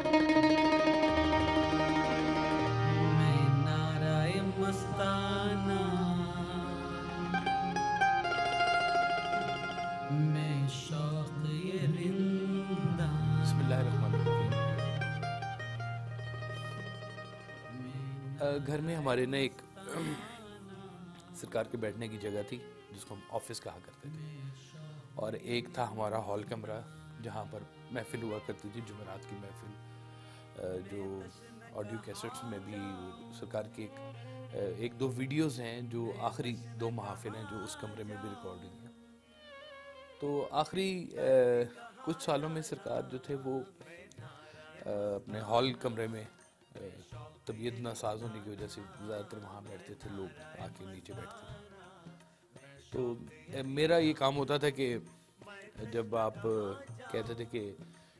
میں نعرہ مستانہ، میں شوق یہ رندہ. بسم اللہ الرحمن الرحیم. گھر میں ہمارے نا ایک سرکار کے بیٹھنے کی جگہ تھی جس کو ہم آفس کہا کرتے تھے، اور ایک تھا ہمارا ہال کمرہ جہاں پر محفل ہوا کرتی تھی، جمعرات کی محفل، جو آڈیو کیسٹس میں بھی سرکار کے ایک دو ویڈیوز ہیں جو آخری 2 محافل ہیں جو اس کمرے میں بھی ریکارڈنگ ہیں. تو آخری کچھ سالوں میں سرکار جو تھے وہ اپنے ہال کمرے میں طبیعت ناساز ہونے کی وجہ سے زیادہ تر وہاں بیٹھتے تھے، لوگ آ کے نیچے بیٹھتے تھے. تو میرا یہ کام ہوتا تھا کہ جب آپ کہتے تھے کہ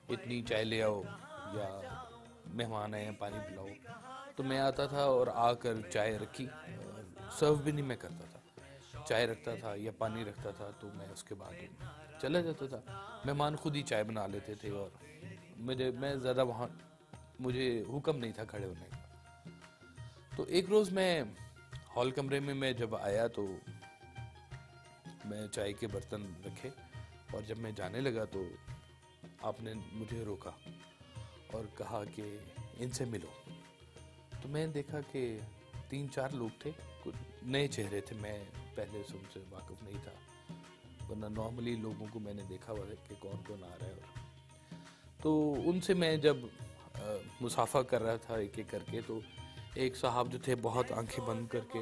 اتنی چائے لے آؤ یا مہمان آئے ہیں پانی پلاؤ، تو میں آتا تھا اور آ کر چائے رکھی، سرو بھی نہیں میں کرتا تھا، چائے رکھتا تھا یا پانی رکھتا تھا، تو میں اس کے بعد چلا جاتا تھا. مہمان خود ہی چائے بنا لیتے تھے اور میں زیادہ وہاں مجھے حکم نہیں تھا کھڑے ہونے کا. تو ایک روز میں ہال کمرے میں جب آیا تو میں چائے کے برتن رکھے، اور جب میں جانے لگا تو آپ نے مجھے روکا اور کہا کہ ان سے ملو. تو میں نے دیکھا کہ 3-4 لوگ تھے، کچھ نئے چہرے تھے، میں پہلے سے ان سے واقف نہیں تھا، ورنہ نارملی لوگوں کو میں نے دیکھا ہوا ہے کہ کون کون آ رہا ہے. تو ان سے میں جب مصافحہ کر رہا تھا ایک ایک کر کے، تو ایک صاحب جو تھے بہت آنکھیں بند کر کے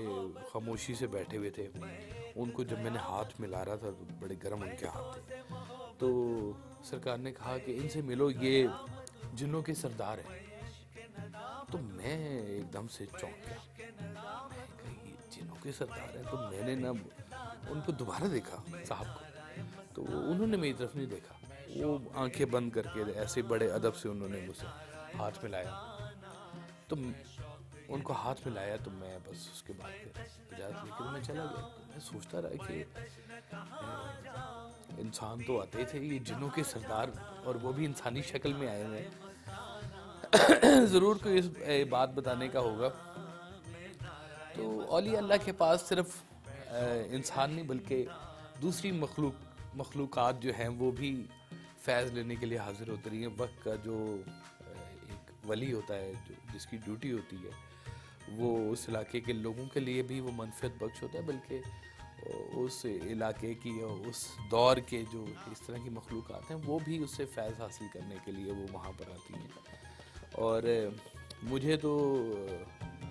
خاموشی سے بیٹھے ہوئے تھے. ان کو جب میں نے ہاتھ ملا رہا تھا تو بڑے گرم ان کے ہاتھ تھے. تو سرکار نے کہا کہ ان سے ملو، یہ جنوں کے سردار ہیں. تو میں ایک دم سے چونک گیا، میں کہا یہ جنوں کے سردار ہیں. تو میں نے نا ان کو دوبارہ دیکھا صاحب کو، تو انہوں نے میری طرف نہیں دیکھا، وہ آنکھیں بند کر کے ایسے بڑے ادب سے انہوں نے مجھ سے ہاتھ ملایا. تو ان کو ہاتھ ملایا تو میں بس اس کے بعد پھر اجازت لے کے میں چلا گیا. تو میں سوچتا رہا کہ انسان تو آتے تھے، یہ جنوں کے سردار، اور وہ بھی انسانی شکل میں آئے ہوئے ہیں. ضرور کوئی اس بات بتانے کا ہوگا. تو اولیاء اللہ کے پاس صرف انسان نہیں بلکہ دوسری مخلوقات جو ہیں وہ بھی فیض لینے کے لیے حاضر ہوتے رہی ہیں. وقت کا جو ایک ولی ہوتا ہے جس کی ڈیوٹی ہوتی ہے وہ اس علاقے کے لوگوں کے لیے بھی وہ منفعت بخش ہوتا ہے، بلکہ اس علاقے کی اور اس دور کے جو اس طرح کی مخلوقات ہیں وہ بھی اس سے فیض حاصل کرنے کے لیے وہ وہاں پر آتی ہیں. اور مجھے تو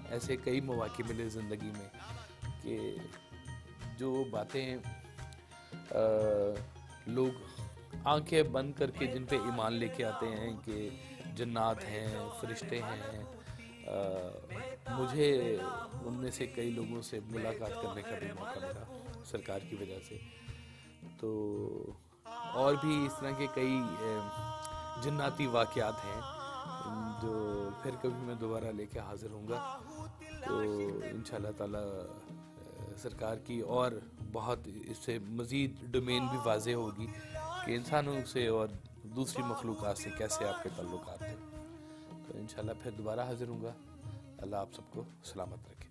ایسے کئی مواقع ملے زندگی میں کہ جو باتیں لوگ آنکھیں بند کر کے جن پہ ایمان لے کے آتے ہیں کہ جنات ہیں، فرشتے ہیں، مجھے ان میں سے کئی لوگوں سے ملاقات کرنے کا بھی موقع ملا سرکار کی وجہ سے. تو اور بھی اس طرح کے کئی جناتی واقعات ہیں جو پھر کبھی میں دوبارہ لے کے حاضر ہوں گا. تو انشاءاللہ تعالی سرکار کی اور بہت اس سے مزید ڈومین بھی واضح ہوگی کہ انسانوں سے اور دوسری مخلوقات سے کیسے آپ کے تعلقات ہیں. تو انشاءاللہ پھر دوبارہ حاضر ہوں گا. اللہ آپ سب کو سلامت رکھے.